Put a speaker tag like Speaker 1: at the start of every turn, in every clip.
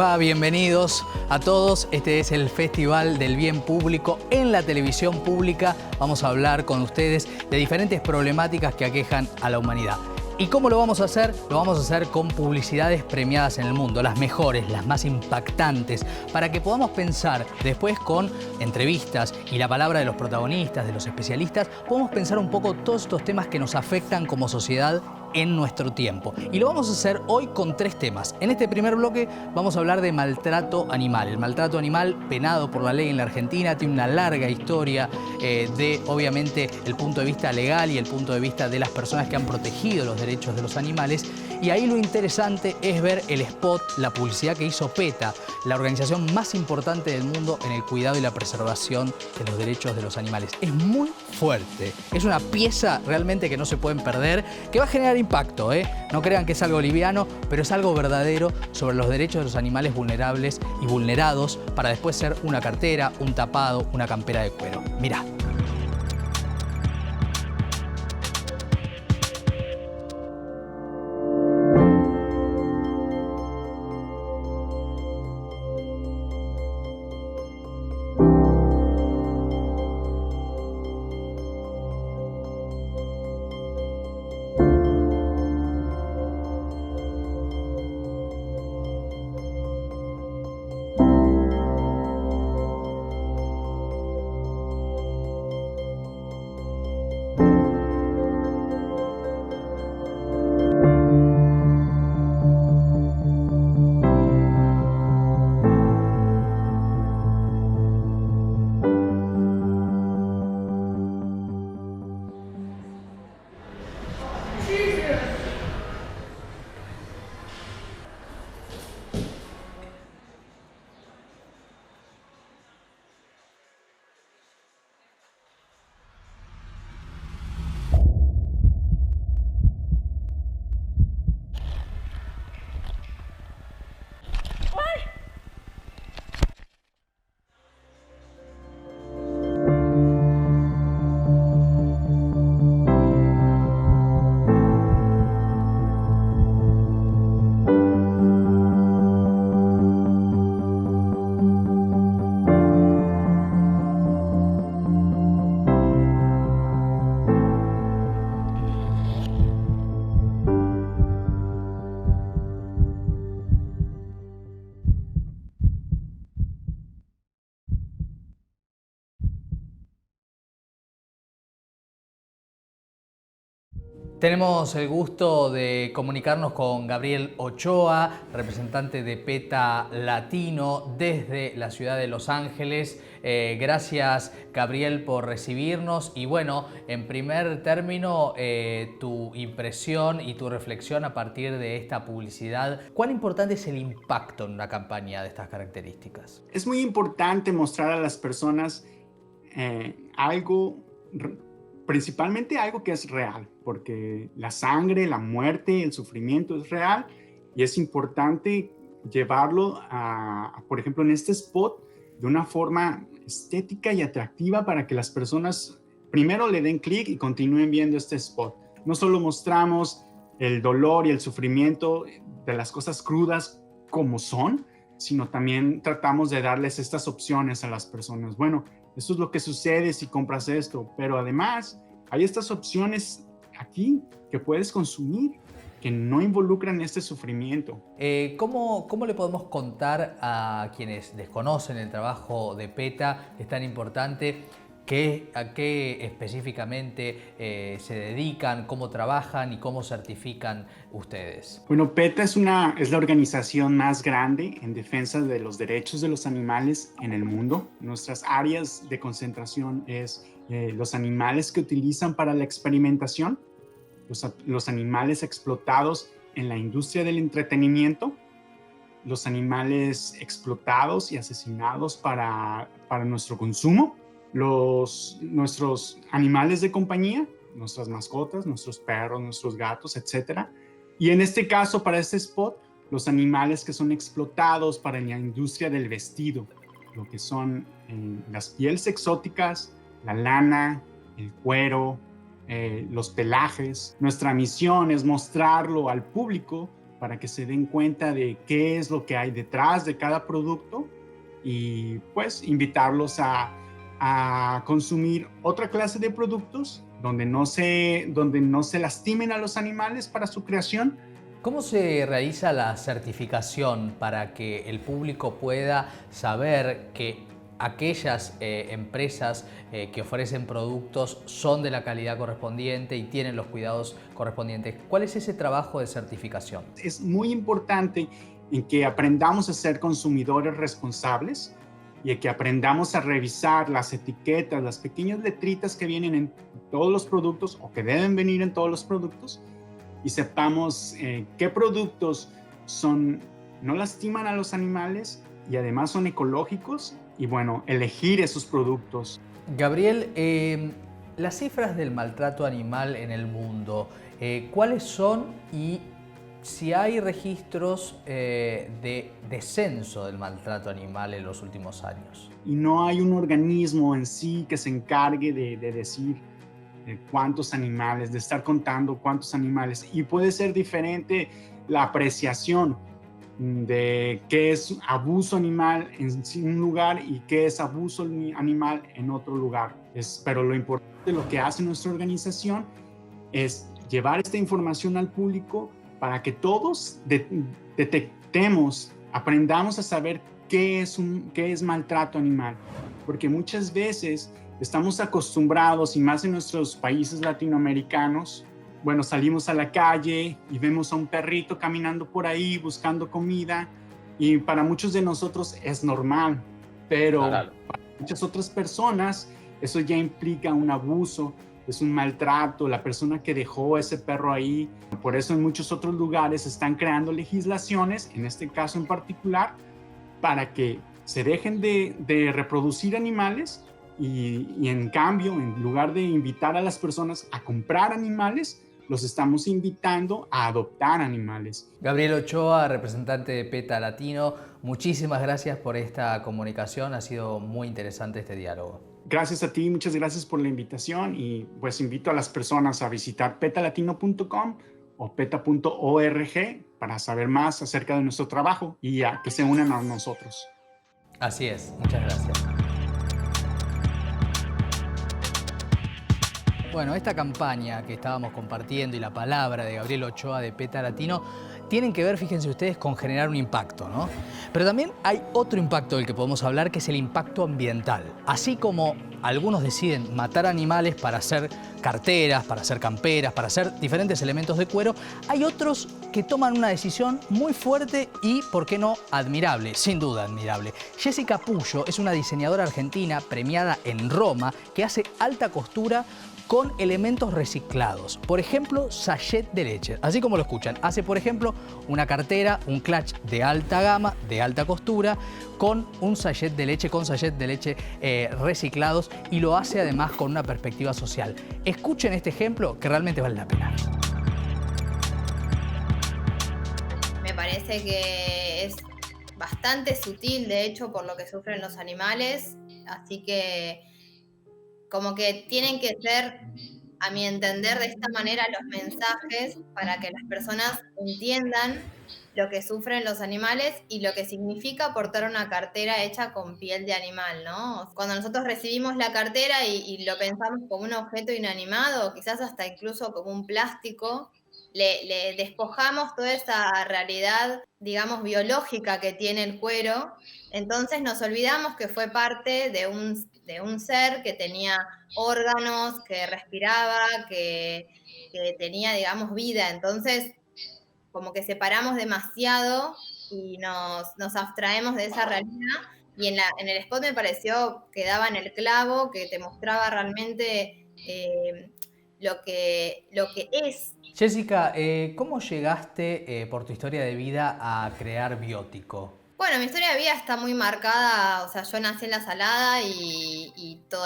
Speaker 1: va? Bienvenidos a todos. Este es el Festival del Bien Público en la televisión pública. Vamos a hablar con ustedes de diferentes problemáticas que aquejan a la humanidad. ¿Y cómo lo vamos a hacer? Lo vamos a hacer con publicidades premiadas en el mundo, las mejores, las más impactantes, para que podamos pensar después con entrevistas y la palabra de los protagonistas, de los especialistas, podemos pensar un poco todos estos temas que nos afectan como sociedad en nuestro tiempo. Y lo vamos a hacer hoy con 3 temas. En este primer bloque vamos a hablar de maltrato animal. El maltrato animal penado por la ley en la Argentina tiene una larga historia de, obviamente, el punto de vista legal y el punto de vista de las personas que han protegido los derechos de los animales. Y ahí lo interesante es ver el spot, la publicidad que hizo PETA, la organización más importante del mundo en el cuidado y la preservación de los derechos de los animales. Es muy fuerte, es una pieza realmente que no se pueden perder, que va a generar impacto, ¿eh? No crean que es algo liviano, pero es algo verdadero sobre los derechos de los animales vulnerables y vulnerados para después ser una cartera, un tapado, una campera de cuero. Mirá. Tenemos el gusto de comunicarnos con Gabriel Ochoa, representante de PETA Latino desde la ciudad de Los Ángeles. Gracias, Gabriel, por recibirnos. Y bueno, en primer término, tu impresión y tu reflexión a partir de esta publicidad. ¿Cuán importante es el impacto en una campaña de estas características?
Speaker 2: Es muy importante mostrar a las personas principalmente algo que es real, porque la sangre, la muerte, el sufrimiento es real y es importante llevarlo por ejemplo, en este spot de una forma estética y atractiva para que las personas primero le den clic y continúen viendo este spot. No solo mostramos el dolor y el sufrimiento de las cosas crudas como son, sino también tratamos de darles estas opciones a las personas. Bueno, esto es lo que sucede si compras esto, pero además hay estas opciones aquí que puedes consumir que no involucran este sufrimiento.
Speaker 1: ¿Cómo le podemos contar a quienes desconocen el trabajo de PETA, que es tan importante, a qué específicamente se dedican, cómo trabajan y cómo certifican ustedes?
Speaker 2: Bueno, PETA es la organización más grande en defensa de los derechos de los animales en el mundo. Nuestras áreas de concentración es los animales que utilizan para la experimentación, los animales explotados en la industria del entretenimiento, los animales explotados y asesinados para nuestro consumo, nuestros animales de compañía, nuestras mascotas, nuestros perros, nuestros gatos, etc. Y en este caso, para este spot, los animales que son explotados para la industria del vestido, lo que son las pieles exóticas, la lana, el cuero, los pelajes. Nuestra misión es mostrarlo al público para que se den cuenta de qué es lo que hay detrás de cada producto y pues invitarlos a consumir otra clase de productos donde no se lastimen a los animales para su creación.
Speaker 1: ¿Cómo se realiza la certificación para que el público pueda saber que aquellas empresas que ofrecen productos son de la calidad correspondiente y tienen los cuidados correspondientes? ¿Cuál es ese trabajo de certificación?
Speaker 2: Es muy importante en que aprendamos a ser consumidores responsables y que aprendamos a revisar las etiquetas, las pequeñas letritas que vienen en todos los productos o que deben venir en todos los productos, y sepamos qué productos no lastiman a los animales y además son ecológicos, y bueno, elegir esos productos.
Speaker 1: Gabriel, las cifras del maltrato animal en el mundo, ¿cuáles son y si hay registros de descenso del maltrato animal en los últimos años?
Speaker 2: Y no hay un organismo en sí que se encargue de decir cuántos animales, de estar contando cuántos animales. Y puede ser diferente la apreciación de qué es abuso animal en un lugar y qué es abuso animal en otro lugar. Pero lo importante, lo que hace nuestra organización es llevar esta información al público para que todos detectemos, aprendamos a saber qué es maltrato animal. Porque muchas veces estamos acostumbrados, y más en nuestros países latinoamericanos, bueno, salimos a la calle y vemos a un perrito caminando por ahí buscando comida, y para muchos de nosotros es normal, pero
Speaker 1: Claro.
Speaker 2: para muchas otras personas eso ya implica un abuso, es un maltrato, la persona que dejó ese perro ahí. Por eso en muchos otros lugares están creando legislaciones, en este caso en particular, para que se dejen de reproducir animales y en cambio, en lugar de invitar a las personas a comprar animales, los estamos invitando a adoptar animales.
Speaker 1: Gabriel Ochoa, representante de PETA Latino, muchísimas gracias por esta comunicación, ha sido muy interesante este diálogo.
Speaker 2: Gracias a ti, muchas gracias por la invitación, y pues invito a las personas a visitar petalatino.com o peta.org para saber más acerca de nuestro trabajo y a que se unan a nosotros.
Speaker 1: Así es, muchas gracias. Bueno, esta campaña que estábamos compartiendo y la palabra de Gabriel Ochoa de PETA Latino tienen que ver, fíjense ustedes, con generar un impacto, ¿no? Pero también hay otro impacto del que podemos hablar, que es el impacto ambiental. Así como algunos deciden matar animales para hacer carteras, para hacer camperas, para hacer diferentes elementos de cuero, hay otros que toman una decisión muy fuerte y, ¿por qué no?, admirable, sin duda admirable. Jessica Puyo es una diseñadora argentina premiada en Roma que hace alta costura con elementos reciclados. Por ejemplo, sachet de leche. Así como lo escuchan, hace, por ejemplo, una cartera, un clutch de alta gama, de alta costura, con un sachet de leche, reciclados, y lo hace además con una perspectiva social. Escuchen este ejemplo que realmente vale la pena.
Speaker 3: Me parece que es bastante sutil, de hecho, por lo que sufren los animales, así que como que tienen que ser, a mi entender, de esta manera los mensajes para que las personas entiendan lo que sufren los animales y lo que significa portar una cartera hecha con piel de animal, ¿no? Cuando nosotros recibimos la cartera y lo pensamos como un objeto inanimado, quizás hasta incluso como un plástico, le despojamos toda esa realidad, digamos, biológica que tiene el cuero. Entonces nos olvidamos que fue parte de un ser que tenía órganos, que respiraba, que tenía, digamos, vida. Entonces, como que separamos demasiado y nos abstraemos de esa realidad. Y en el spot me pareció que daba en el clavo, que te mostraba realmente lo que es.
Speaker 1: Jessica, ¿cómo llegaste por tu historia de vida a crear Biótico?
Speaker 3: Bueno, mi historia de vida está muy marcada, o sea, yo nací en La Salada y todo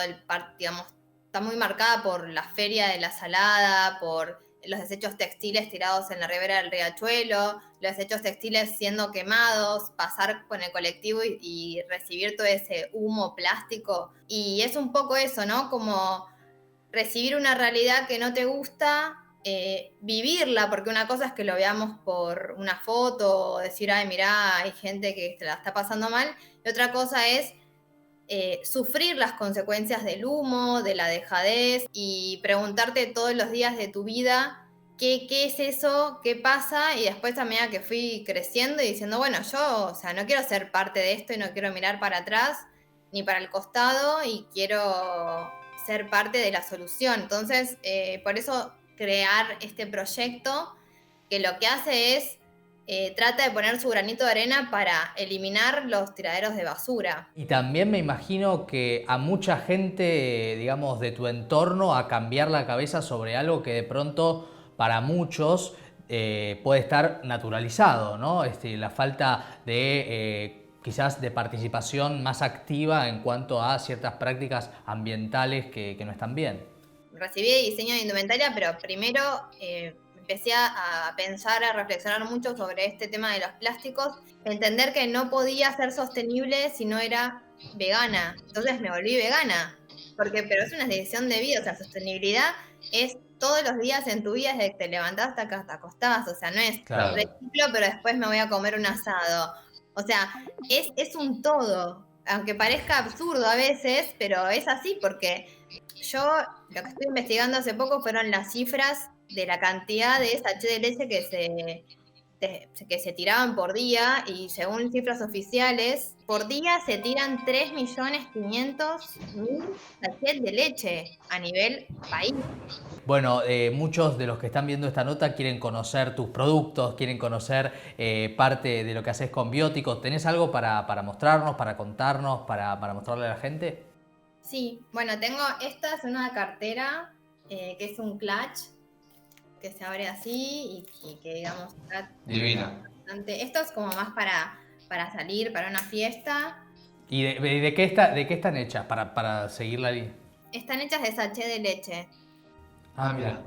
Speaker 3: digamos, está muy marcada por la feria de La Salada, por los desechos textiles tirados en la ribera del riachuelo, los desechos textiles siendo quemados, pasar con el colectivo y recibir todo ese humo plástico. Y es un poco eso, ¿no? Como recibir una realidad que no te gusta vivirla, porque una cosa es que lo veamos por una foto o decir, ay, mirá, hay gente que se la está pasando mal, y otra cosa es sufrir las consecuencias del humo, de la dejadez y preguntarte todos los días de tu vida qué es eso, qué pasa, y después a medida que fui creciendo y diciendo, bueno, yo, o sea, no quiero ser parte de esto y no quiero mirar para atrás ni para el costado y quiero ser parte de la solución. Entonces, por eso crear este proyecto que lo que hace es trata de poner su granito de arena para eliminar los tiraderos de basura.
Speaker 1: Y también me imagino que a mucha gente, digamos, de tu entorno a cambiar la cabeza sobre algo que de pronto para muchos puede estar naturalizado, ¿no? La falta de quizás de participación más activa en cuanto a ciertas prácticas ambientales que no están bien.
Speaker 3: Recibí diseño de indumentaria, pero primero empecé a pensar, a reflexionar mucho sobre este tema de los plásticos, entender que no podía ser sostenible si no era vegana. Entonces me volví vegana, pero es una decisión de vida, o sea, sostenibilidad es todos los días en tu vida, desde que te levantás hasta que te acostás, o sea, no es
Speaker 1: Claro.
Speaker 3: reciclo, pero después me voy a comer un asado. O sea, es un todo, aunque parezca absurdo a veces, pero es así porque yo lo que estoy investigando hace poco fueron las cifras de la cantidad de sachets de leche que se tiraban por día, y según cifras oficiales, por día se tiran 3.500.000 sachets de leche a nivel país.
Speaker 1: Bueno, muchos de los que están viendo esta nota quieren conocer tus productos, quieren conocer parte de lo que haces con Biótico. ¿Tenés algo para mostrarnos, para contarnos, para mostrarle a la gente?
Speaker 3: Sí, bueno, esta es una cartera que es un clutch que se abre así y que digamos está
Speaker 1: Divina.
Speaker 3: bastante. Esto es como más para salir, para una fiesta.
Speaker 1: ¿Y de qué están hechas para seguir la línea?
Speaker 3: Están hechas de sachet de leche.
Speaker 1: Ah, mira.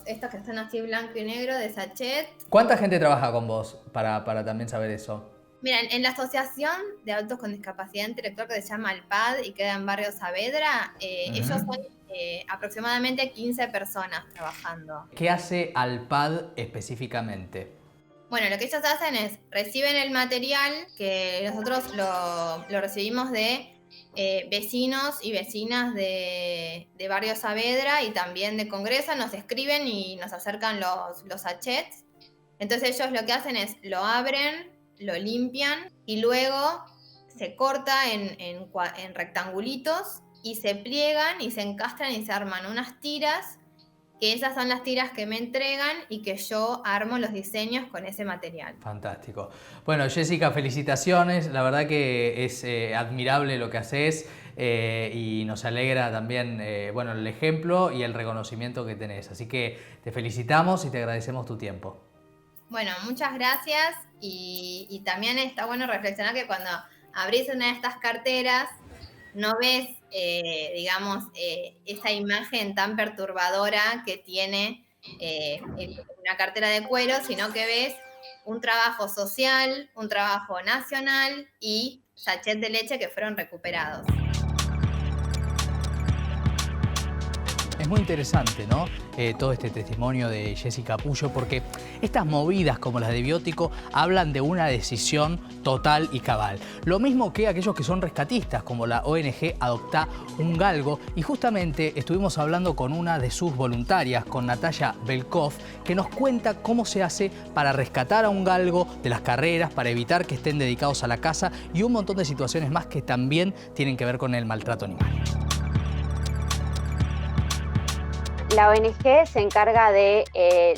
Speaker 3: Estos que están así blanco y negro de sachet.
Speaker 1: ¿Cuánta gente trabaja con vos para también saber eso?
Speaker 3: Mira, en la Asociación de Adultos con Discapacidad Intelectual, que se llama ALPAD y queda en Barrio Saavedra, ellos son aproximadamente 15 personas trabajando.
Speaker 1: ¿Qué hace Alpad específicamente?
Speaker 3: Bueno, lo que ellos hacen es, reciben el material que nosotros lo recibimos de vecinos y vecinas de Barrio Saavedra y también de Congreso, nos escriben y nos acercan los sachets. Entonces ellos lo que hacen es, lo abren, lo limpian y luego se corta en rectangulitos y se pliegan y se encastran y se arman unas tiras, que esas son las tiras que me entregan y que yo armo los diseños con ese material.
Speaker 1: Fantástico. Bueno, Jessica, felicitaciones. La verdad que es admirable lo que haces y nos alegra también bueno, el ejemplo y el reconocimiento que tenés. Así que te felicitamos y te agradecemos tu tiempo.
Speaker 3: Bueno, muchas gracias y también está bueno reflexionar que cuando abrís una de estas carteras no ves, digamos, esa imagen tan perturbadora que tiene una cartera de cuero, sino que ves un trabajo social, un trabajo nacional y sachets de leche que fueron recuperados.
Speaker 1: Es muy interesante, ¿no? Todo este testimonio de Jessica Puyo, porque estas movidas como las de Biótico hablan de una decisión total y cabal. Lo mismo que aquellos que son rescatistas, como la ONG Adoptá un Galgo, y justamente estuvimos hablando con una de sus voluntarias, con Natalia Belkov, que nos cuenta cómo se hace para rescatar a un galgo de las carreras, para evitar que estén dedicados a la caza y un montón de situaciones más que también tienen que ver con el maltrato animal.
Speaker 4: La ONG se encarga de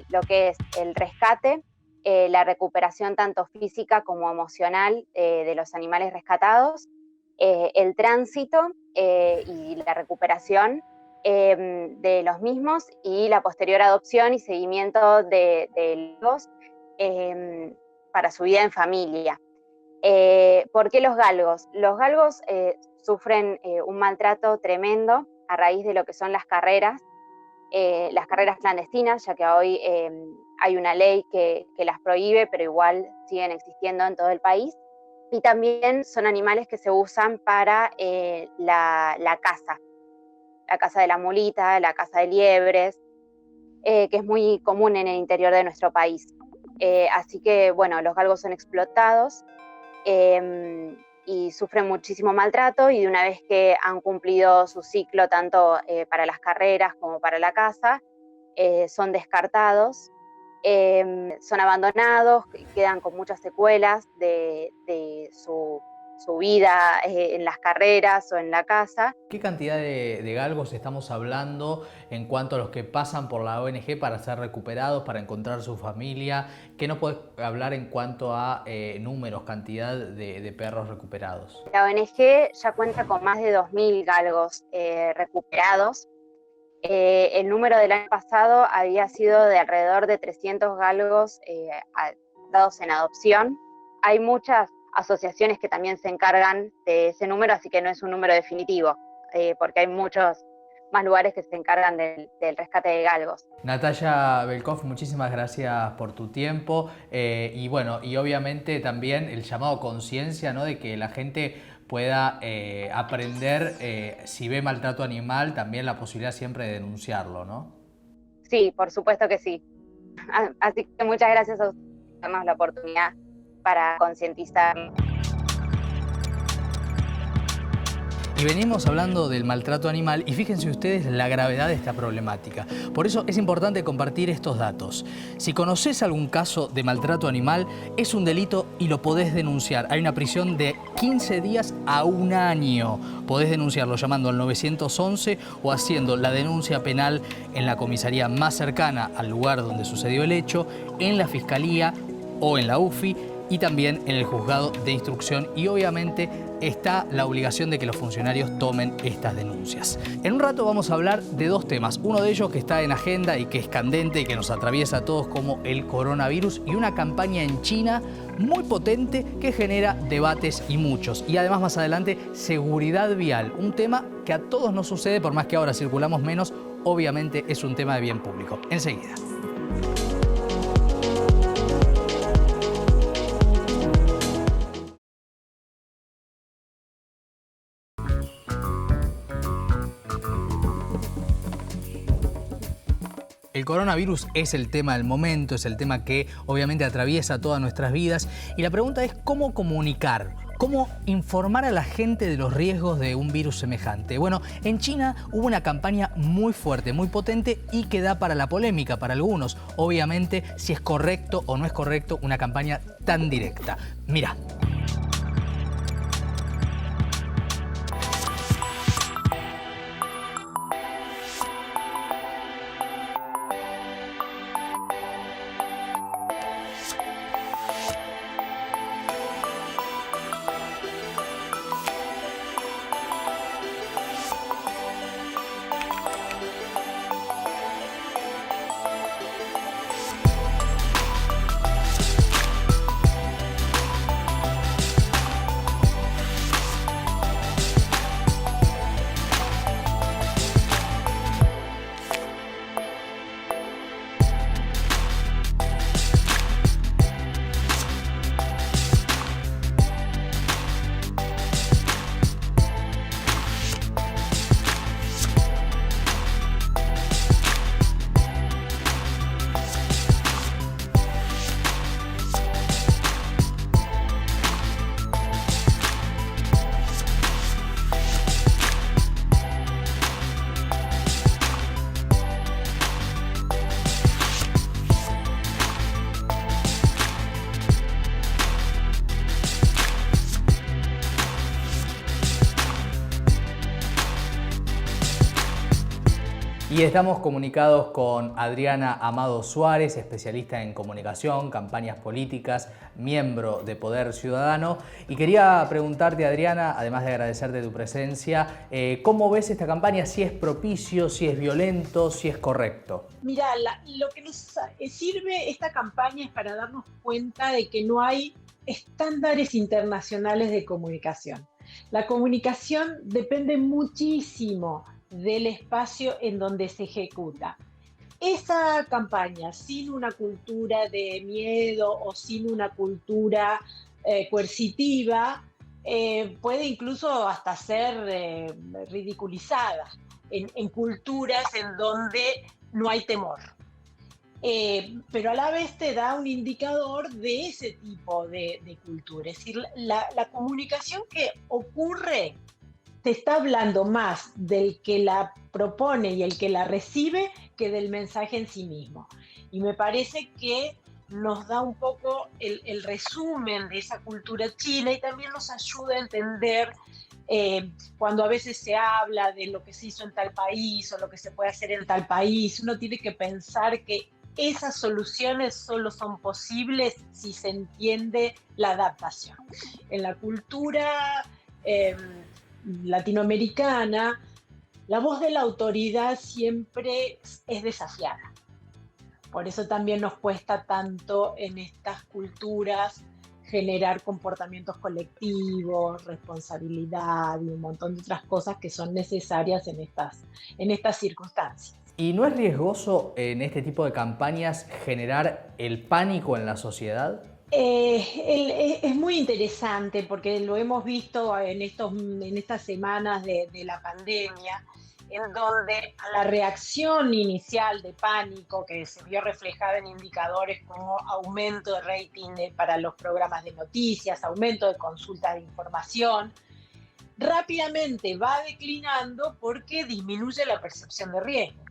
Speaker 4: lo que es el rescate, la recuperación tanto física como emocional de los animales rescatados, el tránsito y la recuperación de los mismos y la posterior adopción y seguimiento de los para su vida en familia. ¿Por qué los galgos? Los galgos sufren un maltrato tremendo a raíz de lo que son las carreras clandestinas, ya que hoy hay una ley que las prohíbe, pero igual siguen existiendo en todo el país. Y también son animales que se usan para la caza de la mulita, la caza de liebres. que es muy común en el interior de nuestro país. Así que, bueno, los galgos son explotados y sufren muchísimo maltrato, y de una vez que han cumplido su ciclo, tanto para las carreras como para la caza, son descartados, son abandonados, quedan con muchas secuelas de su vida en las carreras o en la caza.
Speaker 1: ¿Qué cantidad de galgos estamos hablando en cuanto a los que pasan por la ONG para ser recuperados, para encontrar su familia? ¿Qué nos puedes hablar en cuanto a números, cantidad de perros recuperados?
Speaker 4: La ONG ya cuenta con más de 2.000 galgos recuperados. El número del año pasado había sido de alrededor de 300 galgos dados en adopción. Hay muchas asociaciones que también se encargan de ese número, así que no es un número definitivo, porque hay muchos más lugares que se encargan del rescate de galgos.
Speaker 1: Natalia Belkov, muchísimas gracias por tu tiempo y bueno, y obviamente también el llamado a conciencia, ¿no?, de que la gente pueda aprender, si ve maltrato animal, también la posibilidad siempre de denunciarlo, ¿no?
Speaker 4: Sí, por supuesto que sí. Así que muchas gracias a ustedes por darnos la oportunidad para concientizar.
Speaker 1: Y venimos hablando del maltrato animal y fíjense ustedes la gravedad de esta problemática. Por eso es importante compartir estos datos. Si conoces algún caso de maltrato animal, es un delito y lo podés denunciar. Hay una prisión de 15 días a 1 año. Podés denunciarlo llamando al 911 o haciendo la denuncia penal en la comisaría más cercana al lugar donde sucedió el hecho, en la fiscalía o en la UFI, y también en el juzgado de instrucción, y obviamente está la obligación de que los funcionarios tomen estas denuncias. En un rato vamos a hablar de 2 temas, uno de ellos que está en agenda y que es candente y que nos atraviesa a todos, como el coronavirus, y una campaña en China muy potente que genera debates y muchos. Y además más adelante, seguridad vial, un tema que a todos nos sucede, por más que ahora circulamos menos, obviamente es un tema de bien público. Enseguida. El coronavirus es el tema del momento, es el tema que obviamente atraviesa todas nuestras vidas, y la pregunta es cómo comunicar, cómo informar a la gente de los riesgos de un virus semejante. Bueno, en China hubo una campaña muy fuerte, muy potente y que da para la polémica para algunos, obviamente, si es correcto o no es correcto una campaña tan directa. Mirá. Y estamos comunicados con Adriana Amado Suárez, especialista en comunicación, campañas políticas, miembro de Poder Ciudadano. Y quería preguntarte, Adriana, además de agradecerte tu presencia, ¿cómo ves esta campaña? Si es propicio, si es violento, si es correcto.
Speaker 5: Mira, lo que nos sirve esta campaña es para darnos cuenta de que no hay estándares internacionales de comunicación. La comunicación depende muchísimo del espacio en donde se ejecuta. Esa campaña, sin una cultura de miedo o sin una cultura coercitiva, puede incluso hasta ser ridiculizada en culturas en donde no hay temor. pero a la vez te da un indicador de ese tipo de cultura. Es decir, la comunicación que ocurre te está hablando más del que la propone y el que la recibe que del mensaje en sí mismo. Y me parece que nos da un poco el resumen de esa cultura china y también nos ayuda a entender cuando a veces se habla de lo que se hizo en tal país o lo que se puede hacer en tal país, uno tiene que pensar que esas soluciones solo son posibles si se entiende la adaptación. En la cultura latinoamericana, la voz de la autoridad siempre es desafiada. Por eso también nos cuesta tanto en estas culturas generar comportamientos colectivos, responsabilidad y un montón de otras cosas que son necesarias en estas circunstancias.
Speaker 1: ¿Y no es riesgoso en este tipo de campañas generar el pánico en la sociedad?
Speaker 5: Es muy interesante porque lo hemos visto en estas semanas de la pandemia, en donde la reacción inicial de pánico que se vio reflejada en indicadores como aumento de rating para los programas de noticias, aumento de consultas de información, rápidamente va declinando porque disminuye la percepción de riesgo.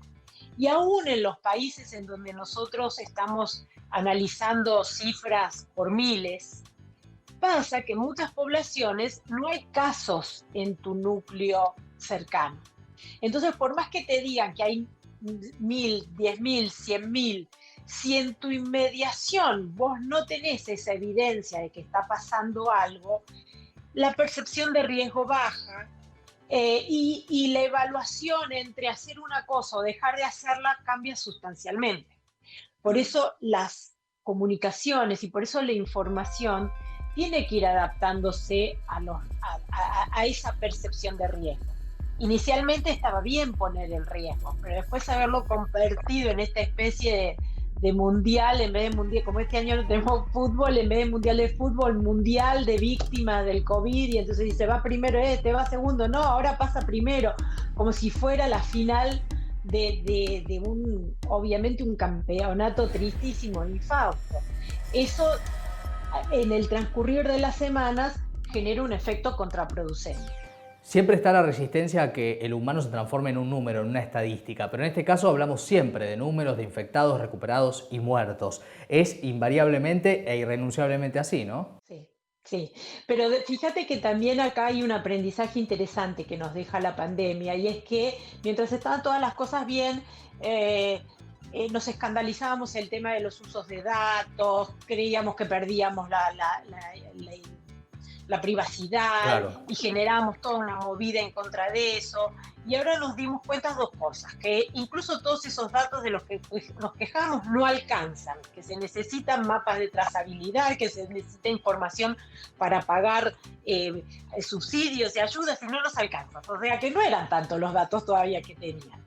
Speaker 5: Y aún en los países en donde nosotros estamos analizando cifras por miles, pasa que en muchas poblaciones no hay casos en tu núcleo cercano. Entonces, por más que te digan que hay 1.000, 10.000, 100.000, si en tu inmediación vos no tenés esa evidencia de que está pasando algo, la percepción de riesgo baja y la evaluación entre hacer una cosa o dejar de hacerla cambia sustancialmente. Por eso las comunicaciones y por eso la información tiene que ir adaptándose a esa percepción de riesgo. Inicialmente estaba bien poner el riesgo, pero después haberlo convertido en esta especie de mundial, en vez de mundial, como este año no tenemos fútbol, en vez de mundial de fútbol, mundial de víctimas del COVID, y entonces dice, va primero va segundo, no, ahora pasa primero, como si fuera la final de obviamente un campeonato tristísimo, infausto. Eso, en el transcurrir de las semanas, genera un efecto contraproducente.
Speaker 1: Siempre está la resistencia a que el humano se transforme en un número, en una estadística, pero en este caso hablamos siempre de números de infectados, recuperados y muertos. Es invariablemente e irrenunciablemente así, ¿no?
Speaker 5: Sí, pero fíjate que también acá hay un aprendizaje interesante que nos deja la pandemia, y es que mientras estaban todas las cosas bien, nos escandalizábamos el tema de los usos de datos, creíamos que perdíamos la privacidad, claro, y generamos toda una movida en contra de eso, y ahora nos dimos cuenta de dos cosas, que incluso todos esos datos de los que nos quejamos no alcanzan, que se necesitan mapas de trazabilidad, que se necesita información para pagar subsidios y ayudas y no nos alcanzan, o sea que no eran tantos los datos todavía que tenían.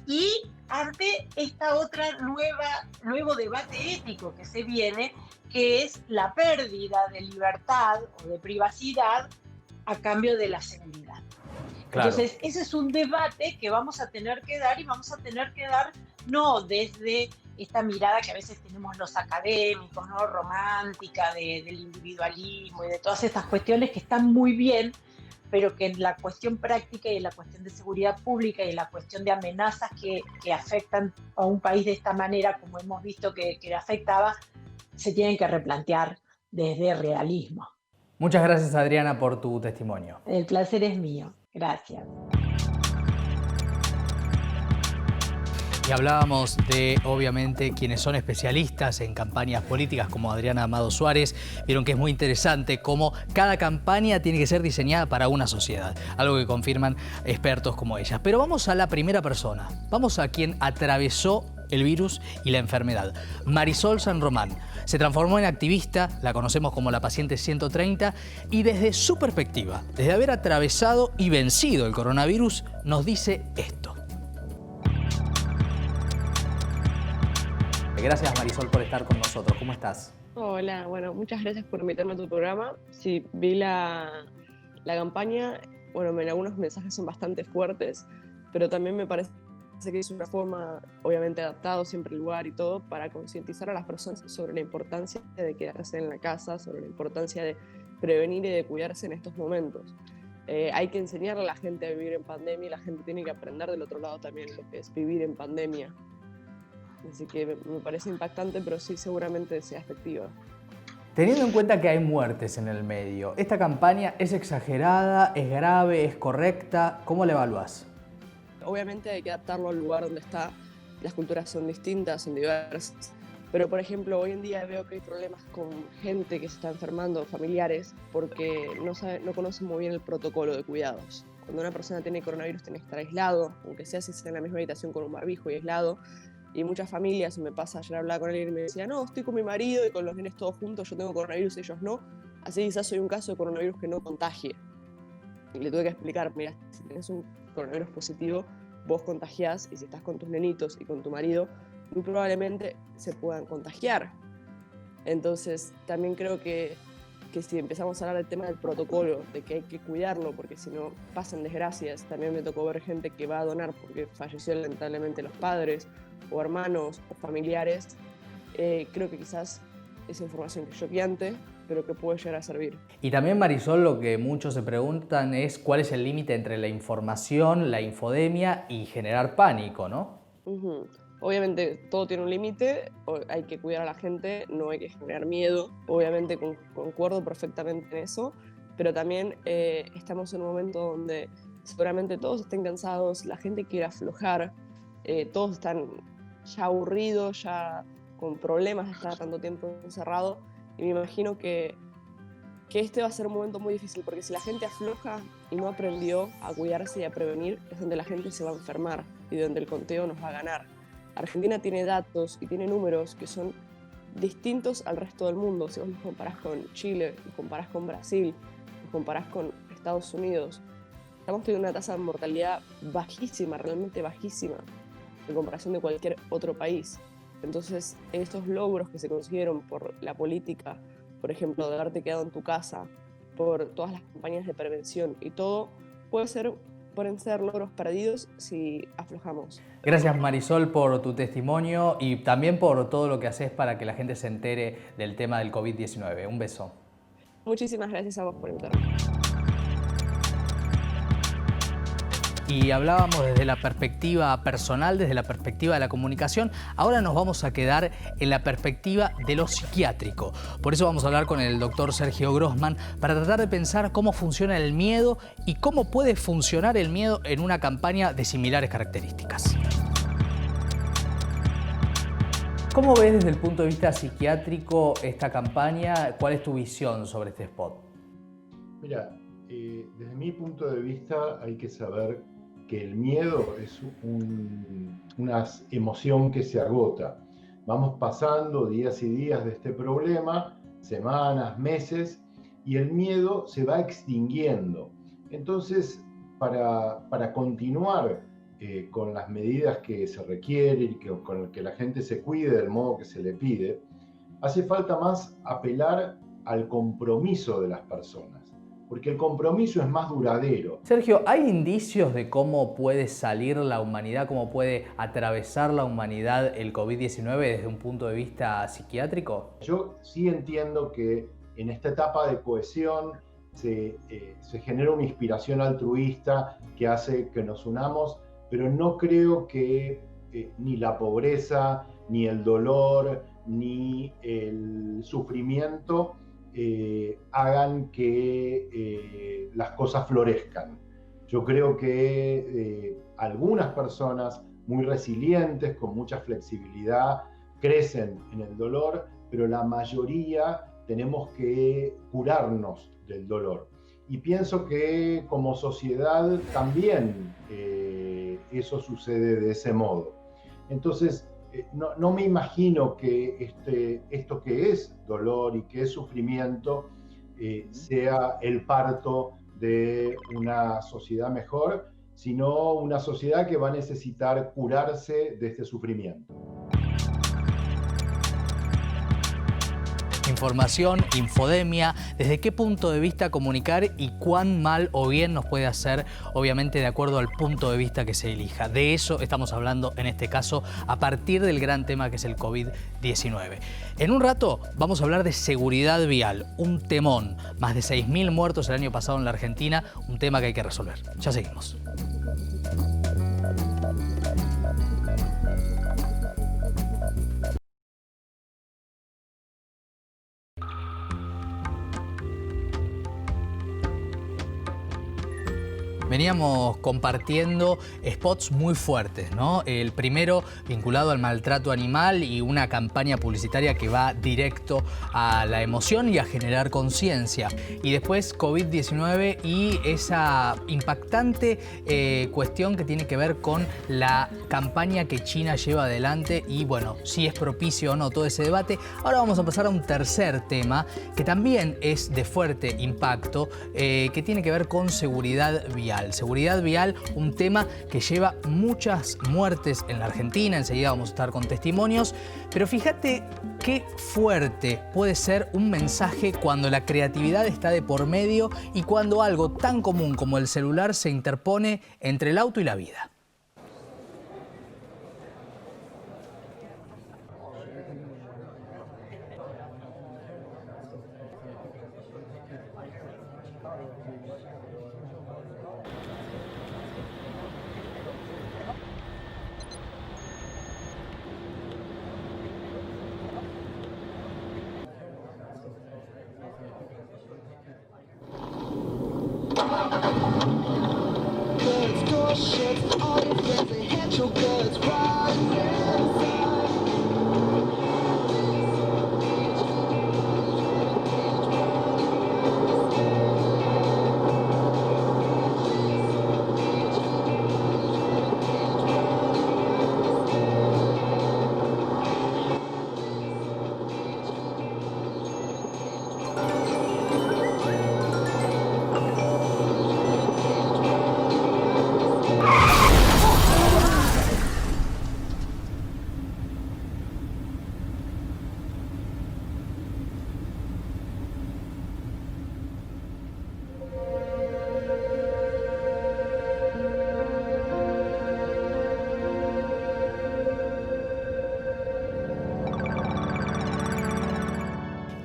Speaker 5: Y ante esta otra nuevo debate ético que se viene, que es la pérdida de libertad o de privacidad a cambio de la seguridad. Claro. Entonces, ese es un debate que vamos a tener que dar, y vamos a tener que dar no desde esta mirada que a veces tenemos los académicos, ¿no?, romántica del individualismo y de todas estas cuestiones que están muy bien, pero que en la cuestión práctica y en la cuestión de seguridad pública y en la cuestión de amenazas que afectan a un país de esta manera, como hemos visto que afectaba, se tienen que replantear desde el realismo.
Speaker 1: Muchas gracias, Adriana, por tu testimonio.
Speaker 5: El placer es mío. Gracias.
Speaker 1: Y hablábamos de, obviamente, quienes son especialistas en campañas políticas, como Adriana Amado Suárez. Vieron que es muy interesante cómo cada campaña tiene que ser diseñada para una sociedad, algo que confirman expertos como ella. Pero vamos a la primera persona, vamos a quien atravesó el virus y la enfermedad. Marisol San Román se transformó en activista, la conocemos como la paciente 130, y desde su perspectiva, desde haber atravesado y vencido el coronavirus, nos dice esto. Gracias, Marisol, por estar con nosotros. ¿Cómo estás?
Speaker 6: Hola, bueno, muchas gracias por invitarme a tu programa. Sí, vi la campaña, bueno, algunos mensajes son bastante fuertes, pero también me parece Así que es una forma, obviamente adaptado siempre al lugar y todo, para concientizar a las personas sobre la importancia de quedarse en la casa, sobre la importancia de prevenir y de cuidarse en estos momentos. Hay que enseñarle a la gente a vivir en pandemia y la gente tiene que aprender del otro lado también lo que es vivir en pandemia. Así que me parece impactante, pero sí seguramente sea efectiva.
Speaker 1: Teniendo en cuenta que hay muertes en el medio, ¿esta campaña es exagerada, es grave, es correcta? ¿Cómo la evaluás?
Speaker 6: Obviamente hay que adaptarlo al lugar donde está. Las culturas son distintas, son diversas. Pero, por ejemplo, hoy en día veo que hay problemas con gente que se está enfermando, familiares, porque no conocen muy bien el protocolo de cuidados. Cuando una persona tiene coronavirus tiene que estar aislado, aunque sea si está en la misma habitación con un barbijo y aislado. Y muchas familias, me pasa, ayer hablaba con alguien y me decía, no, estoy con mi marido y con los nenes todos juntos, yo tengo coronavirus y ellos no. Así quizás soy un caso de coronavirus que no contagie. Y le tuve que explicar, mira, si tenés un coronavirus positivo, vos contagiás, y si estás con tus nenitos y con tu marido, muy probablemente se puedan contagiar. Entonces, también creo que si empezamos a hablar del tema del protocolo, de que hay que cuidarlo, porque si no pasan desgracias. También me tocó ver gente que va a donar porque falleció lamentablemente los padres, o hermanos, o familiares. Creo que quizás es información que es choqueante, pero que puede llegar a servir.
Speaker 1: Y también, Marisol, lo que muchos se preguntan es cuál es el límite entre la información, la infodemia y generar pánico, ¿no?
Speaker 6: Uh-huh. Obviamente todo tiene un límite, hay que cuidar a la gente, no hay que generar miedo. Obviamente concuerdo perfectamente en eso, pero también estamos en un momento donde seguramente todos estén cansados, la gente quiere aflojar, todos están ya aburridos, ya con problemas de estar tanto tiempo encerrado, y me imagino que este va a ser un momento muy difícil, porque si la gente afloja y no aprendió a cuidarse y a prevenir, es donde la gente se va a enfermar y donde el conteo nos va a ganar. Argentina tiene datos y tiene números que son distintos al resto del mundo. Si vos nos comparás con Chile, nos comparás con Brasil, nos comparás con Estados Unidos, estamos teniendo una tasa de mortalidad bajísima, realmente bajísima, en comparación de cualquier otro país. Entonces, estos logros que se consiguieron por la política, por ejemplo, de haberte quedado en tu casa, por todas las campañas de prevención y todo, pueden ser logros perdidos si aflojamos.
Speaker 1: Gracias, Marisol, por tu testimonio y también por todo lo que haces para que la gente se entere del tema del COVID-19. Un beso.
Speaker 6: Muchísimas gracias a vos por invitarme.
Speaker 1: Y hablábamos desde la perspectiva personal, desde la perspectiva de la comunicación. Ahora nos vamos a quedar en la perspectiva de lo psiquiátrico. Por eso vamos a hablar con el doctor Sergio Grossman para tratar de pensar cómo funciona el miedo y cómo puede funcionar el miedo en una campaña de similares características. ¿Cómo ves desde el punto de vista psiquiátrico esta campaña? ¿Cuál es tu visión sobre este spot?
Speaker 7: Mira, desde mi punto de vista hay que saber que el miedo es una emoción que se agota. Vamos pasando días y días de este problema, semanas, meses, y el miedo se va extinguiendo. Entonces, para continuar con las medidas que se requieren y con que la gente se cuide del modo que se le pide, hace falta más apelar al compromiso de las personas, porque el compromiso es más duradero.
Speaker 1: Sergio, ¿hay indicios de cómo puede salir la humanidad, cómo puede atravesar la humanidad el COVID-19 desde un punto de vista psiquiátrico?
Speaker 7: Yo sí entiendo que en esta etapa de cohesión se genera una inspiración altruista que hace que nos unamos, pero no creo que ni la pobreza, ni el dolor, ni el sufrimiento hagan que las cosas florezcan. Yo creo que algunas personas muy resilientes, con mucha flexibilidad, crecen en el dolor, pero la mayoría tenemos que curarnos del dolor. Y pienso que como sociedad también eso sucede de ese modo. Entonces, no me imagino que esto que es dolor y que es sufrimiento sea el parto de una sociedad mejor, sino una sociedad que va a necesitar curarse de este sufrimiento.
Speaker 1: desinformación, infodemia, desde qué punto de vista comunicar y cuán mal o bien nos puede hacer, obviamente de acuerdo al punto de vista que se elija. De eso estamos hablando en este caso a partir del gran tema que es el COVID-19. En un rato vamos a hablar de seguridad vial, un temón. Más de 6.000 muertos el año pasado en la Argentina, un tema que hay que resolver. Ya seguimos. Veníamos compartiendo spots muy fuertes, ¿no? El primero vinculado al maltrato animal y una campaña publicitaria que va directo a la emoción y a generar conciencia. Y después COVID-19 y esa impactante cuestión que tiene que ver con la campaña que China lleva adelante y, bueno, si es propicio o no todo ese debate. Ahora vamos a pasar a un tercer tema que también es de fuerte impacto, que tiene que ver con seguridad vial. Seguridad vial, un tema que lleva muchas muertes en la Argentina. Enseguida vamos a estar con testimonios. Pero fíjate qué fuerte puede ser un mensaje cuando la creatividad está de por medio y cuando algo tan común como el celular se interpone entre el auto y la vida.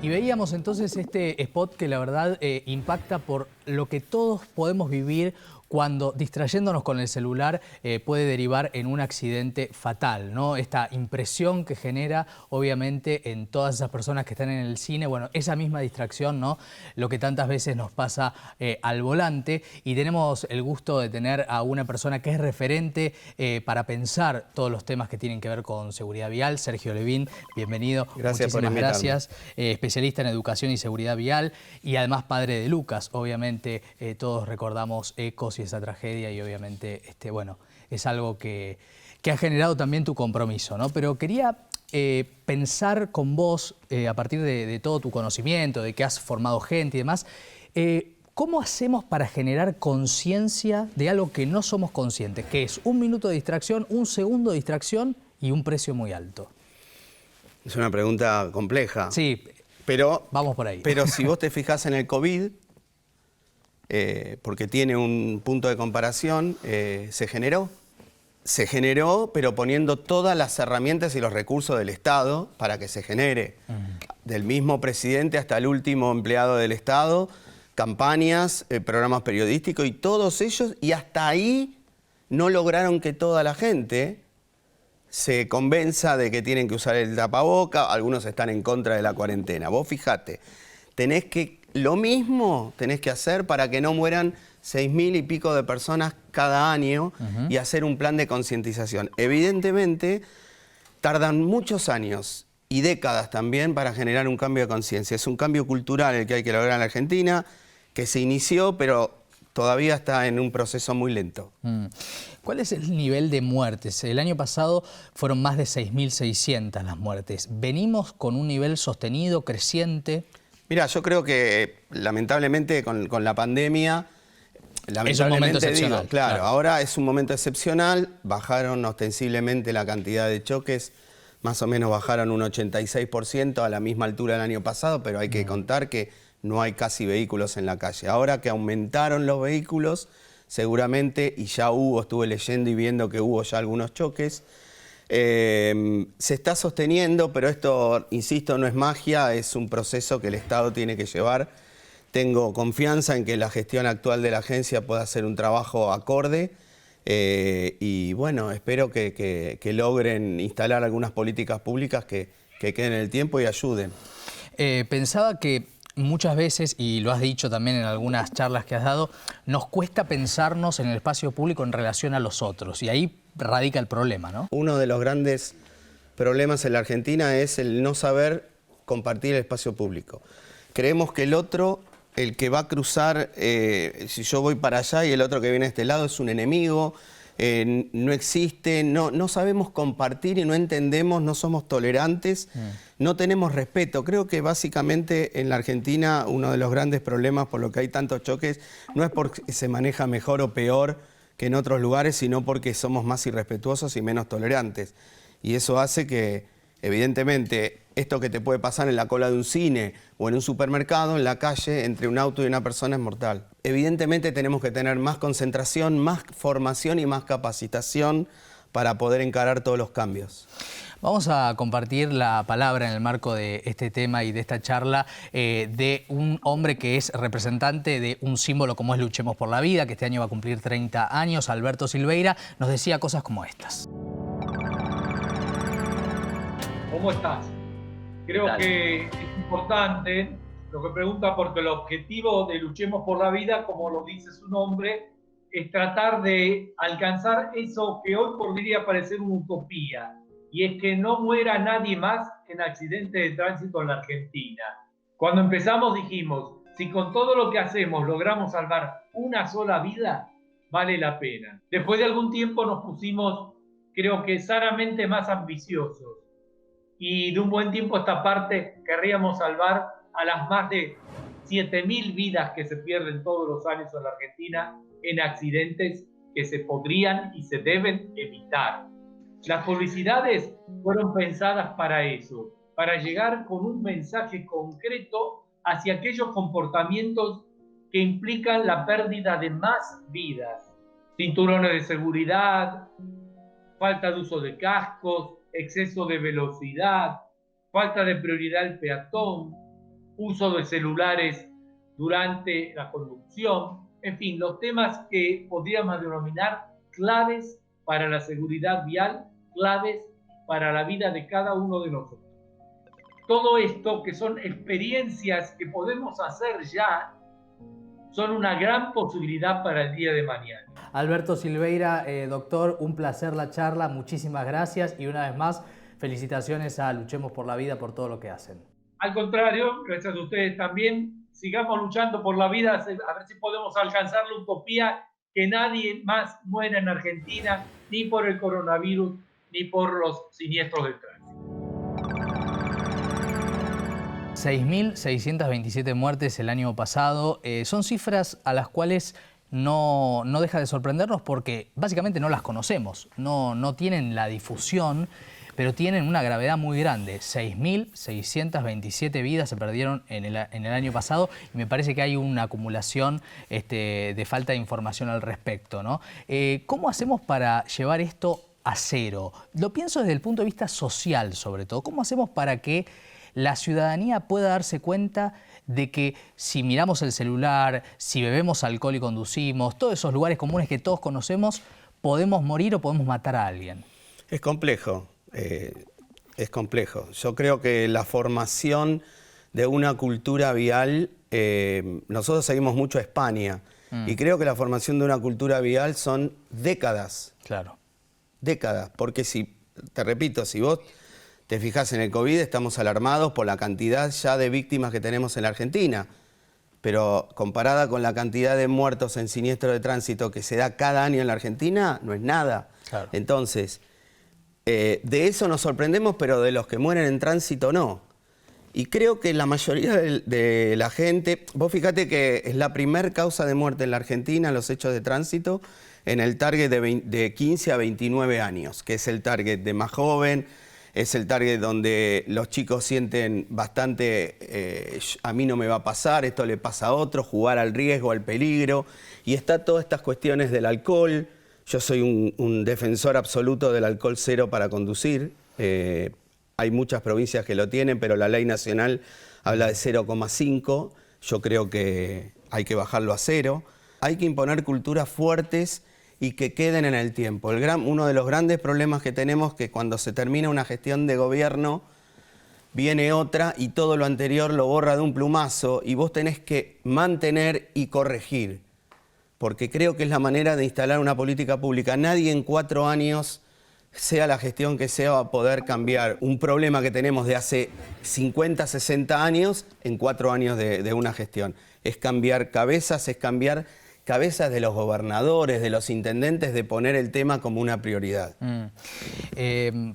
Speaker 1: Y veíamos entonces este spot que la verdad impacta por lo que todos podemos vivir cuando distrayéndonos con el celular puede derivar en un accidente fatal, ¿no? Esta impresión que genera obviamente en todas esas personas que están en el cine, bueno, esa misma distracción, ¿no? Lo que tantas veces nos pasa al volante, y tenemos el gusto de tener a una persona que es referente para pensar todos los temas que tienen que ver con seguridad vial. Sergio Levín, bienvenido.
Speaker 8: Gracias por
Speaker 1: invitarme.
Speaker 8: Muchísimas
Speaker 1: gracias. Especialista en educación y seguridad vial y además padre de Lucas. Obviamente todos recordamos Ecos y esa tragedia y obviamente bueno, es algo que ha generado también tu compromiso, ¿no? Pero quería pensar con vos, a partir de todo tu conocimiento, de que has formado gente y demás, ¿cómo hacemos para generar conciencia de algo que no somos conscientes? Que es 1 minuto de distracción, 1 segundo de distracción y un precio muy alto.
Speaker 8: Es una pregunta compleja.
Speaker 1: Sí,
Speaker 8: pero
Speaker 1: vamos por ahí.
Speaker 8: Pero si vos te fijás en el COVID, porque tiene un punto de comparación, se generó, pero poniendo todas las herramientas y los recursos del Estado para que se genere. Del mismo presidente hasta el último empleado del Estado, campañas, programas periodísticos y todos ellos, y hasta ahí no lograron que toda la gente se convenza de que tienen que usar el tapaboca. Algunos están en contra de la cuarentena. Vos fijate, lo mismo tenés que hacer para que no mueran 6.000 y pico de personas cada año y hacer un plan de concientización. Evidentemente, tardan muchos años y décadas también para generar un cambio de conciencia. Es un cambio cultural el que hay que lograr en la Argentina, que se inició, pero todavía está en un proceso muy lento.
Speaker 1: ¿Cuál es el nivel de muertes? El año pasado fueron más de 6.600 las muertes. ¿Venimos con un nivel sostenido, creciente?
Speaker 8: Mira, yo creo que lamentablemente con la pandemia,
Speaker 1: es un momento excepcional.
Speaker 8: Claro, ahora es un momento excepcional. Bajaron ostensiblemente la cantidad de choques más o menos bajaron un 86% a la misma altura del año pasado, pero hay que contar que no hay casi vehículos en la calle. Ahora que aumentaron los vehículos, seguramente, y ya estuve leyendo y viendo que hubo ya algunos choques, se está sosteniendo, pero esto, insisto, no es magia, es un proceso que el Estado tiene que llevar. Tengo confianza en que la gestión actual de la agencia pueda hacer un trabajo acorde y bueno, espero que logren instalar algunas políticas públicas que queden en el tiempo y ayuden.
Speaker 1: Pensaba que muchas veces, y lo has dicho también en algunas charlas que has dado, nos cuesta pensarnos en el espacio público en relación a los otros, y ahí radica el problema, ¿no?
Speaker 8: Uno de los grandes problemas en la Argentina es el no saber compartir el espacio público. Creemos que el otro, el que va a cruzar, si yo voy para allá y el otro que viene a este lado es un enemigo, no existe, no sabemos compartir y no entendemos, no somos tolerantes, no tenemos respeto. Creo que básicamente en la Argentina uno de los grandes problemas por lo que hay tantos choques no es porque se maneja mejor o peor que en otros lugares, sino porque somos más irrespetuosos y menos tolerantes. Y eso hace que, evidentemente, esto que te puede pasar en la cola de un cine o en un supermercado, en la calle, entre un auto y una persona es mortal. Evidentemente tenemos que tener más concentración, más formación y más capacitación para poder encarar todos los cambios.
Speaker 1: Vamos a compartir la palabra en el marco de este tema y de esta charla de un hombre que es representante de un símbolo como es Luchemos por la Vida, que este año va a cumplir 30 años, Alberto Silveira, nos decía cosas como estas.
Speaker 9: ¿Cómo estás? Creo que es importante lo que pregunta, porque el objetivo de Luchemos por la Vida, como lo dice su nombre, es tratar de alcanzar eso que hoy podría parecer una utopía, y es que no muera nadie más en accidentes de tránsito en la Argentina. Cuando empezamos dijimos, si con todo lo que hacemos logramos salvar una sola vida, vale la pena. Después de algún tiempo nos pusimos, creo que sanamente más ambiciosos, y de un buen tiempo a esta parte querríamos salvar a las más de 7.000 vidas que se pierden todos los años en la Argentina en accidentes que se podrían y se deben evitar. Las publicidades fueron pensadas para eso, para llegar con un mensaje concreto hacia aquellos comportamientos que implican la pérdida de más vidas. Cinturones de seguridad, falta de uso de cascos, exceso de velocidad, falta de prioridad al peatón, uso de celulares durante la conducción, en fin, los temas que podríamos denominar claves para la seguridad vial, claves para la vida de cada uno de nosotros. Todo esto, que son experiencias que podemos hacer ya, son una gran posibilidad para el día de mañana.
Speaker 1: Alberto Silveira, doctor, un placer la charla, muchísimas gracias y una vez más, felicitaciones a Luchemos por la Vida por todo lo que hacen.
Speaker 9: Al contrario, gracias a ustedes también, sigamos luchando por la vida, a ver si podemos alcanzar la utopía, que nadie más muera en Argentina, ni por el coronavirus, ni por los siniestros del tránsito.
Speaker 1: 6.627 muertes el año pasado, son cifras a las cuales no deja de sorprendernos porque básicamente no las conocemos, no tienen la difusión, pero tienen una gravedad muy grande. 6.627 vidas se perdieron en el año pasado y me parece que hay una acumulación de falta de información al respecto, ¿no? ¿Cómo hacemos para llevar esto a cero? Lo pienso desde el punto de vista social, sobre todo. ¿Cómo hacemos para que la ciudadanía pueda darse cuenta de que si miramos el celular, si bebemos alcohol y conducimos, todos esos lugares comunes que todos conocemos, podemos morir o podemos matar a alguien?
Speaker 8: Es complejo. Es complejo. Yo creo que la formación de una cultura vial, nosotros seguimos mucho a España, y creo que la formación de una cultura vial son décadas.
Speaker 1: Claro.
Speaker 8: Décadas, porque te repito, si vos te fijás en el COVID, estamos alarmados por la cantidad ya de víctimas que tenemos en la Argentina, pero comparada con la cantidad de muertos en siniestro de tránsito que se da cada año en la Argentina, no es nada.
Speaker 1: Claro.
Speaker 8: Entonces, de eso nos sorprendemos, pero de los que mueren en tránsito no. Y creo que la mayoría de la gente, vos fíjate que es la primer causa de muerte en la Argentina, los hechos de tránsito, en el target de 15 a 29 años, que es el target de más joven, es el target donde los chicos sienten bastante, a mí no me va a pasar, esto le pasa a otro, jugar al riesgo, al peligro. Y está todas estas cuestiones del alcohol. Yo soy un defensor absoluto del alcohol cero para conducir. Hay muchas provincias que lo tienen, pero la ley nacional habla de 0,5. Yo creo que hay que bajarlo a 0. Hay que imponer culturas fuertes y que queden en el tiempo. Uno de los grandes problemas que tenemos es que cuando se termina una gestión de gobierno, viene otra y todo lo anterior lo borra de un plumazo y vos tenés que mantener y corregir. Porque creo que es la manera de instalar una política pública. Nadie en 4 años, sea la gestión que sea, va a poder cambiar un problema que tenemos de hace 50, 60 años en 4 años de una gestión. Es cambiar cabezas, es cambiar cabezas de los gobernadores, de los intendentes, de poner el tema como una prioridad.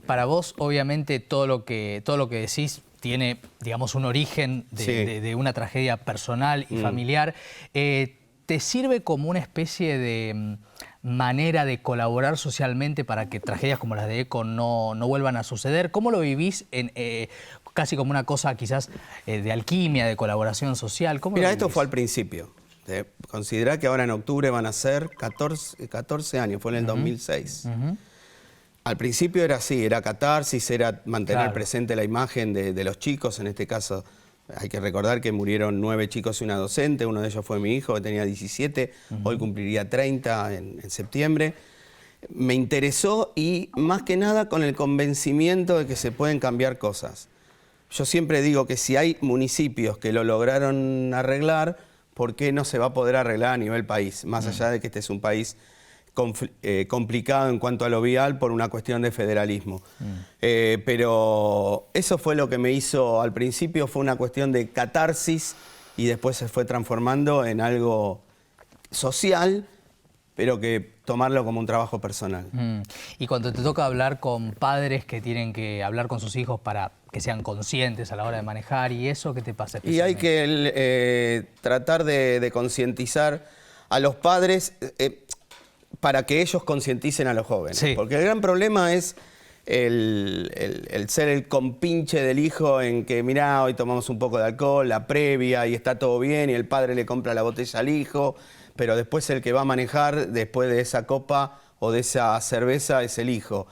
Speaker 1: Para vos, obviamente, todo lo que decís tiene, digamos, un origen de una tragedia personal y familiar. ¿Te sirve como una especie de manera de colaborar socialmente para que tragedias como las de ECO no vuelvan a suceder? ¿Cómo lo vivís casi como una cosa quizás de alquimia, de colaboración social?
Speaker 8: Mira, esto fue al principio. Considerá que ahora en octubre van a ser 14 años, fue en el 2006. Al principio era así, era catarsis, era mantener presente la imagen de los chicos. En este caso hay que recordar que murieron 9 chicos y una docente, uno de ellos fue mi hijo que tenía 17, hoy cumpliría 30 en septiembre. Me interesó y más que nada con el convencimiento de que se pueden cambiar cosas. Yo siempre digo que si hay municipios que lo lograron arreglar, ¿por qué no se va a poder arreglar a nivel país? Más allá de que este es un país complicado en cuanto a lo vial por una cuestión de federalismo. Pero eso fue lo que me hizo al principio, fue una cuestión de catarsis y después se fue transformando en algo social, pero que tomarlo como un trabajo personal.
Speaker 1: Y cuando te toca hablar con padres que tienen que hablar con sus hijos para que sean conscientes a la hora de manejar y eso, ¿qué te pasa?
Speaker 8: Y hay que tratar de concientizar a los padres para que ellos concienticen a los jóvenes. Sí. Porque el gran problema es el ser el compinche del hijo en que, mirá, hoy tomamos un poco de alcohol, la previa y está todo bien y el padre le compra la botella al hijo, pero después el que va a manejar después de esa copa o de esa cerveza es el hijo.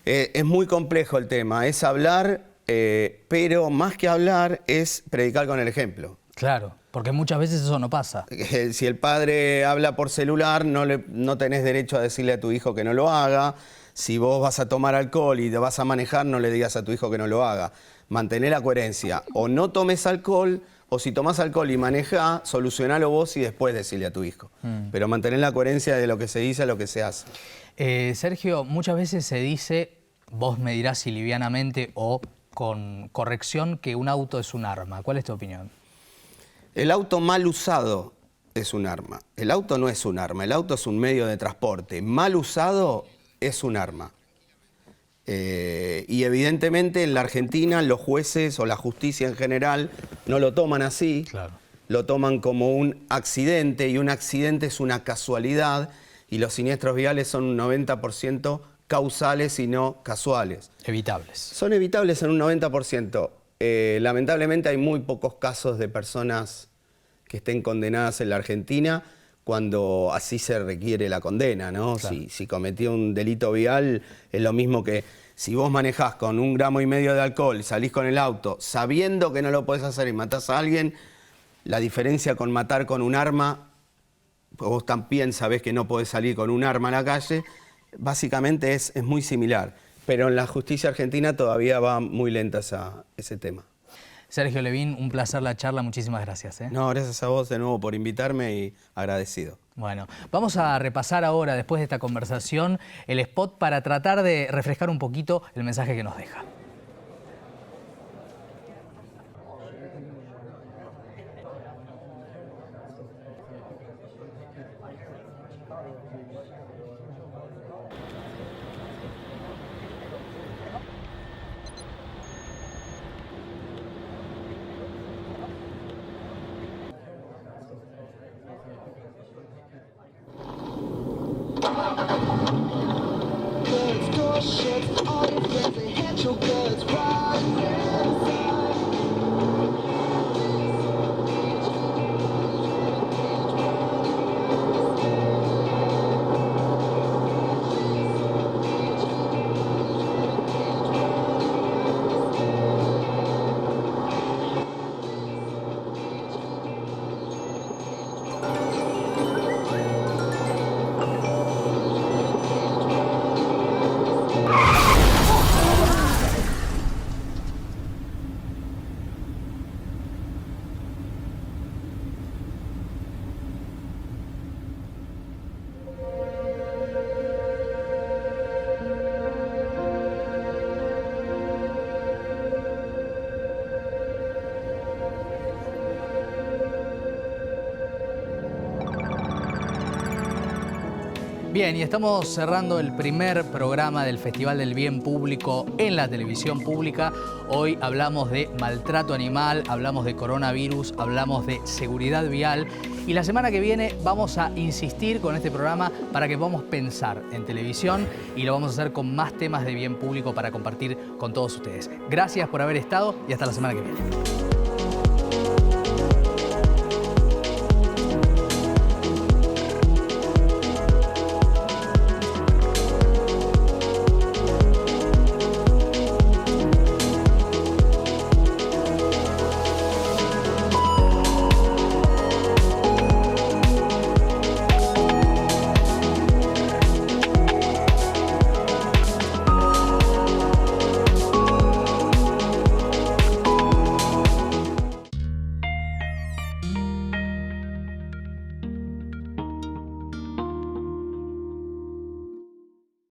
Speaker 8: Es muy complejo el tema, es hablar, pero más que hablar es predicar con el ejemplo.
Speaker 1: Claro, porque muchas veces eso no pasa.
Speaker 8: Si el padre habla por celular, no tenés derecho a decirle a tu hijo que no lo haga. Si vos vas a tomar alcohol y te vas a manejar, no le digas a tu hijo que no lo haga. Mantener la coherencia. O no tomes alcohol, o si tomás alcohol y manejás, solucionalo vos y después decirle a tu hijo. Pero mantener la coherencia de lo que se dice a lo que se hace.
Speaker 1: Sergio, muchas veces se dice, vos me dirás si livianamente o con corrección, que un auto es un arma. ¿Cuál es tu opinión?
Speaker 8: El auto mal usado es un arma. El auto no es un arma, el auto es un medio de transporte. Mal usado es un arma. Y evidentemente en la Argentina los jueces o la justicia en general no lo toman así. Claro. Lo toman como un accidente y un accidente es una casualidad y los siniestros viales son un 90% causales y no casuales.
Speaker 1: Evitables.
Speaker 8: Son evitables en un 90%. Lamentablemente hay muy pocos casos de personas que estén condenadas en la Argentina cuando así se requiere la condena, ¿no? Claro. Si cometió un delito vial, es lo mismo que si vos manejás con 1,5 gramos de alcohol y salís con el auto sabiendo que no lo podés hacer y matás a alguien, la diferencia con matar con un arma, pues vos también sabés que no podés salir con un arma a la calle, básicamente es muy similar. Pero en la justicia argentina todavía va muy lenta ese tema.
Speaker 1: Sergio Levin, un placer la charla, muchísimas gracias.
Speaker 8: No, gracias a vos de nuevo por invitarme y agradecido.
Speaker 1: Bueno, vamos a repasar ahora, después de esta conversación, el spot para tratar de refrescar un poquito el mensaje que nos deja.
Speaker 10: All your friends, they had your good.
Speaker 1: Bien, y estamos cerrando el primer programa del Festival del Bien Público en la televisión pública. Hoy hablamos de maltrato animal, hablamos de coronavirus, hablamos de seguridad vial. Y la semana que viene vamos a insistir con este programa para que podamos pensar en televisión y lo vamos a hacer con más temas de bien público para compartir con todos ustedes. Gracias por haber estado y hasta la semana que viene.